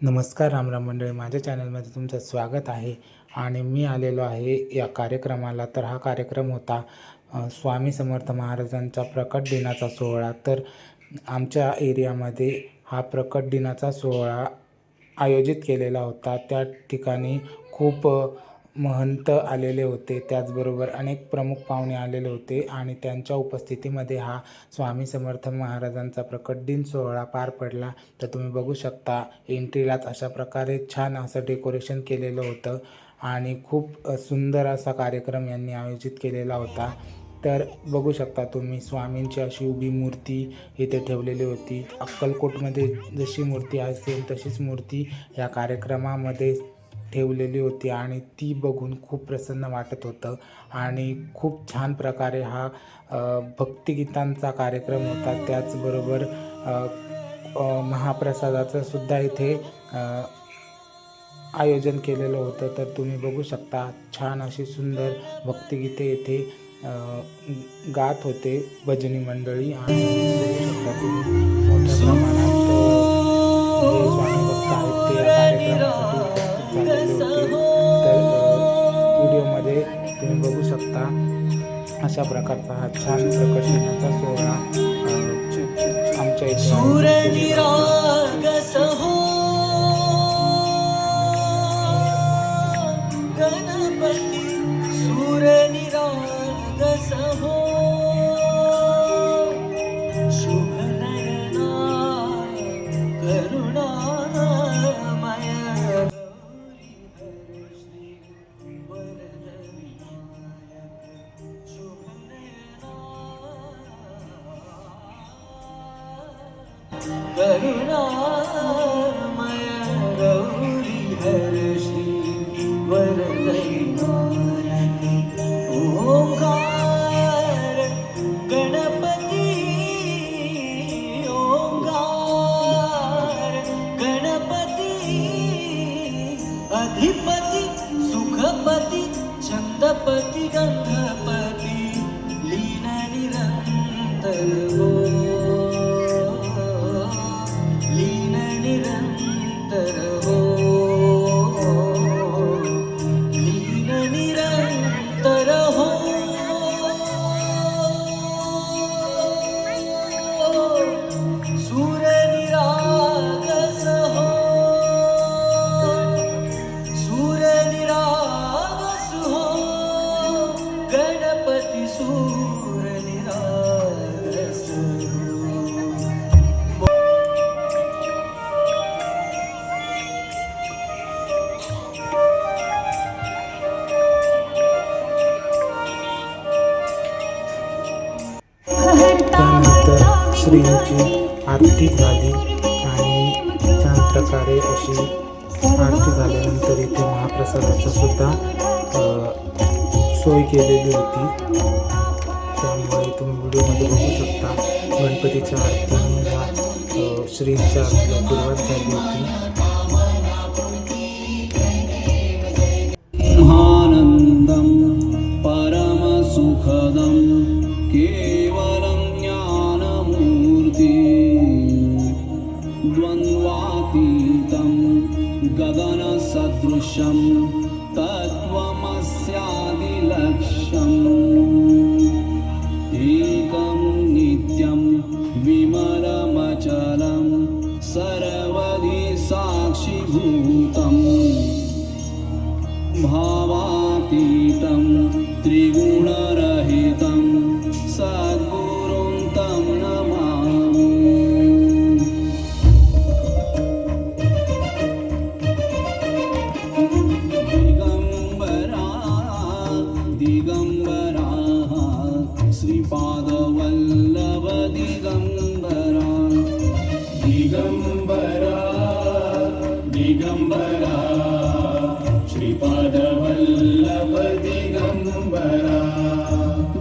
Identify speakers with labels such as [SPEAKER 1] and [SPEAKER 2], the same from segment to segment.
[SPEAKER 1] नमस्कार रामराम मंडळी, माझ्या चॅनलमध्ये तुमचं स्वागत आहे. आणि मी आलेलो आहे या कार्यक्रमाला. तर हा कार्यक्रम होता स्वामी समर्थ महाराजांचा प्रकट दिनाचा सोहळा. तर आमच्या एरियामध्ये हा प्रकट दिनाचा सोहळा आयोजित केलेला होता. त्या ठिकाणी खूप महंत आलेले होते, त्याचबरोबर अनेक प्रमुख पाहुणे आलेले होते आणि त्यांच्या उपस्थितीमध्ये हा स्वामी समर्थ महाराजांचा प्रकट दिन सोहळा पार पडला. तर तुम्ही बघू शकता, एंट्रीलाच अशा प्रकारे छान असं डेकोरेशन केलेलं होतं आणि खूप सुंदर असा कार्यक्रम यांनी आयोजित केलेला होता. तर बघू शकता तुम्ही, स्वामींची अशी उभी मूर्ती इथे ठेवलेली होती. अक्कलकोटमध्ये जशी मूर्ती असेल तशीच मूर्ती या कार्यक्रमामध्ये ठेवलेली होती आणि ती बघून खूप प्रसन्न वाटत होतं. आणि खूप छान प्रकारे हा भक्तिगीतांचा कार्यक्रम होता. त्याचबरोबर महाप्रसादाचं सुद्धा इथे आयोजन केलेलं होतं. तर तुम्ही बघू शकता, छान अशी सुंदर भक्तिगीते येथे गात होते भजनी मंडळी. आणि बघू शकता तुम्ही, मोठ्या प्रमाणात जे स्वामी भक्त आहेत ते या कार्यक्रमासाठी उपस्थित झालेले होते. तर व्हिडिओमध्ये तुम्ही बघू शकता, अशा प्रकारचा हा छान प्रकट दिनाचा सोहळा आमच्या इथे
[SPEAKER 2] करुणामय गौरी हर्षी वरदै नायकी ओंकार गणपती ओंकार गणपती अधिपती सुखपती छंदपती गंधपती लीन निरंतर हो
[SPEAKER 1] श्रींची आरती झाली आणि छान प्रकारे अशी आरती झाल्यानंतर इथे महाप्रसादाचा सुद्धा सोय केलेली होती. त्यामुळे तुम्ही व्हिडिओमध्ये बघू शकता, गणपतीच्या आरतीने ह्या श्रींच्या आरतीला सुरुवात झाली होती.
[SPEAKER 2] आनंदम परम सुखदम केवलम द्वन्द्वातीतं गगनसदृशं तत्त्वमस्यादिलक्ष्यम् एकं नित्यं विमलमचलं सर्वधि साक्षिभूतं भावातीतं त्रिगुणरहितं सद्गुरुं तं नमामि. दिगंबरा श्रीपादवल्लभ दिगंबरा दिगंबरा दिगंबरा श्रीपादवल्लभ दिगंबरा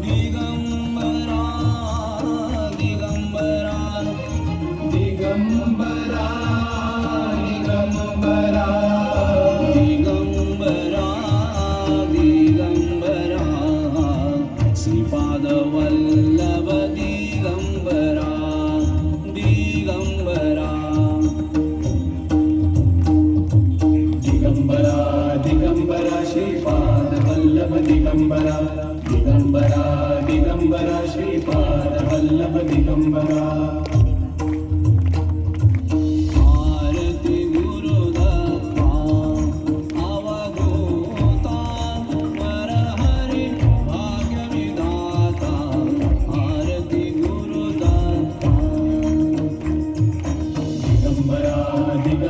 [SPEAKER 2] दिगंबरा दिगंबरा दिगंबरा दिगंबरा दिगंबरा दिगंबरा श्रीपादवल्लभ दिगंबरा दिगंबरा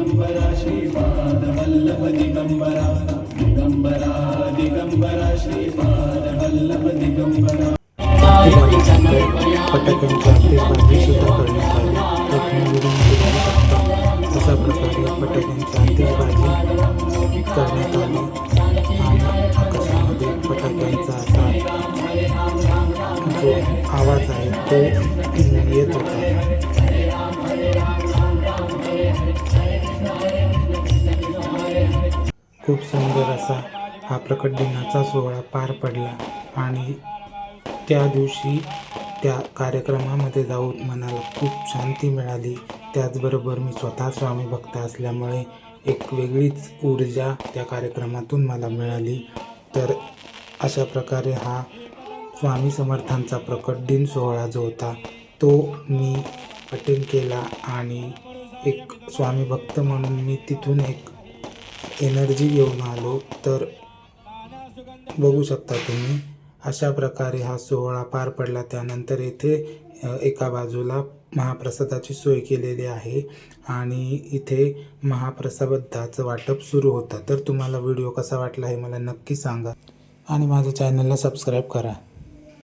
[SPEAKER 2] दिगंबरा श्रीपाद वल्लभ दिगंबरा दिगंबरा दिगंबरा श्रीपाद वल्लभ दिगंबरा
[SPEAKER 1] फटाक्यांची आतिषबाजी सुद्धा करण्यात आली. तर तुम्ही व्हिडिओमध्ये बघू शकता अशा प्रकारे फटाक्यांची आतिषबाजी करण्यात आली आणि आकाशामध्ये फटाक्यांचा असा जो आवाज आहे तो येत होता. खूप सुंदर असा हा प्रकट दिनाचा सोहळा पार पडला आणि त्या दिवशी त्या कार्यक्रमामध्ये जाऊन मनाला खूप शांती मिळाली. त्याचबरोबर मी स्वतः स्वामी भक्त असल्यामुळे एक वेगळीच ऊर्जा त्या कार्यक्रमातून मला मिळाली. तर अशा प्रकारे हा स्वामी समर्थांचा प्रकट दिन सोहळा जो होता तो मी अटेंड केला आणि एक स्वामी भक्त म्हणून मी तिथून एक एनर्जी घेऊन आलो. तर बघू शकता तुम्ही अशा प्रकारे हा सोहळा पार पडला. त्यानंतर येथे एका बाजूला महाप्रसादाची सोय केलेली आहे आणि इथे महाप्रसादाचं वाटप सुरू होतं. तर तुम्हाला व्हिडिओ कसा वाटला हे मला नक्की सांगा आणि माझ्या चॅनलला सबस्क्राईब करा.